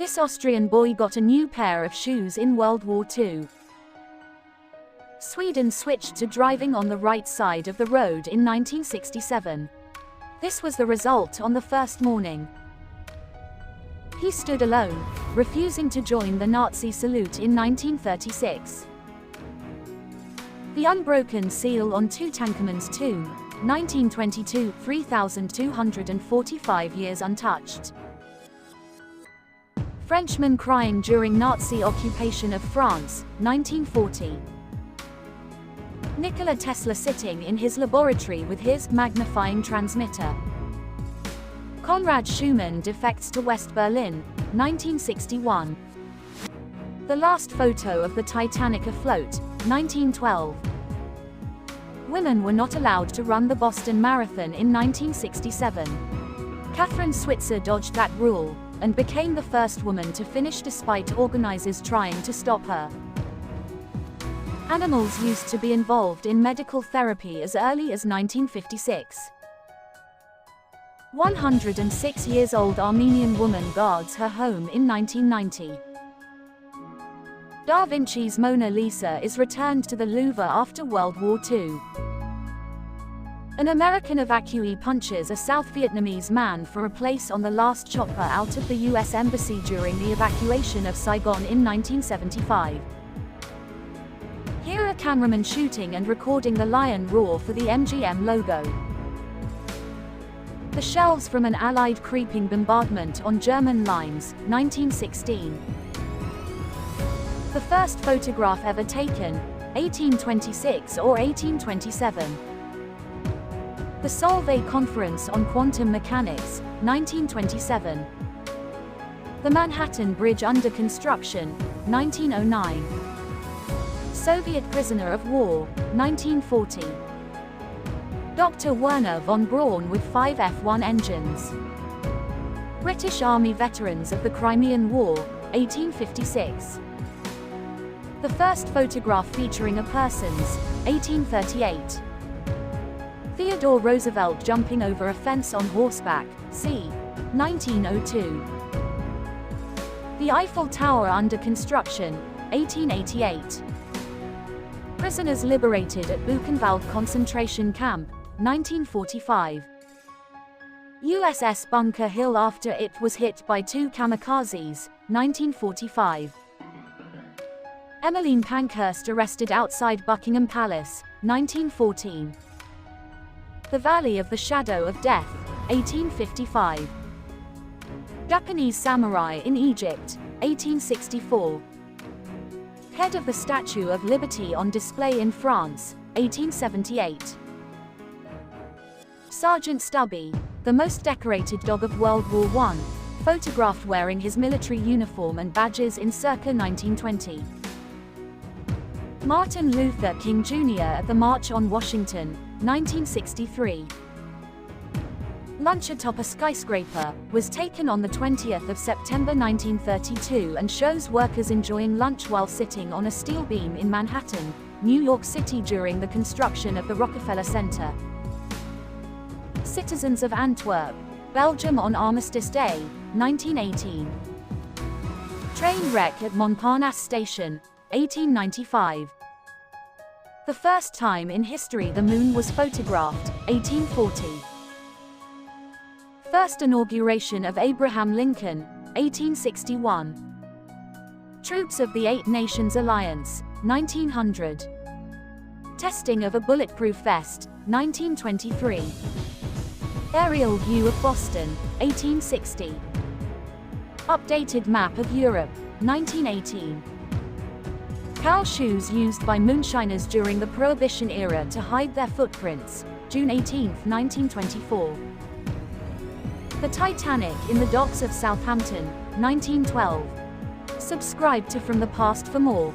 This Austrian boy got a new pair of shoes in World War II. Sweden switched to driving on the right side of the road in 1967. This was the result on the first morning. He stood alone, refusing to join the Nazi salute in 1936. The unbroken seal on Tutankhamun's tomb, 1922, 3,245 years untouched. Frenchman crying during Nazi occupation of France, 1940. Nikola Tesla sitting in his laboratory with his magnifying transmitter. Konrad Schumann defects to West Berlin, 1961. The last photo of the Titanic afloat, 1912. Women were not allowed to run the Boston Marathon in 1967. Catherine Switzer dodged that rule, and became the first woman to finish despite organizers trying to stop her. Animals used to be involved in medical therapy as early as 1956. 106-year-old Armenian woman guards her home in 1990. Da Vinci's Mona Lisa is returned to the Louvre after World War II. An American evacuee punches a South Vietnamese man for a place on the last chopper out of the U.S. Embassy during the evacuation of Saigon in 1975. Here a cameraman shooting and recording the lion roar for the MGM logo. The shells from an Allied creeping bombardment on German lines, 1916. The first photograph ever taken, 1826 or 1827. The Solvay Conference on Quantum Mechanics, 1927. The Manhattan Bridge under construction, 1909. Soviet prisoner of war, 1940. Dr. Werner von Braun with 5 F1 engines. British Army veterans of the Crimean War, 1856. The first photograph featuring a person's, 1838. Theodore Roosevelt jumping over a fence on horseback, c. 1902. The Eiffel Tower under construction, 1888. Prisoners liberated at Buchenwald concentration camp, 1945. USS Bunker Hill after it was hit by 2 kamikazes, 1945. Emmeline Pankhurst arrested outside Buckingham Palace, 1914. The Valley of the Shadow of Death, 1855. Japanese samurai in Egypt, 1864. Head of the Statue of Liberty on display in France, 1878. Sergeant Stubby, the most decorated dog of World War I, photographed wearing his military uniform and badges in circa 1920. Martin Luther King Jr. at the March on Washington, 1963. Lunch atop a skyscraper was taken on the 20th of September 1932 and shows workers enjoying lunch while sitting on a steel beam in Manhattan, New York City during the construction of the Rockefeller Center. Citizens of Antwerp, Belgium on Armistice Day, 1918. Train wreck at Montparnasse Station, 1895. The first time in history the moon was photographed, 1840. First inauguration of Abraham Lincoln, 1861. Troops of the Eight Nations Alliance, 1900. Testing of a bulletproof vest, 1923. Aerial view of Boston, 1860. Updated map of Europe, 1918. Cow shoes used by moonshiners during the Prohibition era to hide their footprints, June 18, 1924. The Titanic in the docks of Southampton, 1912. Subscribe to From the Past for more.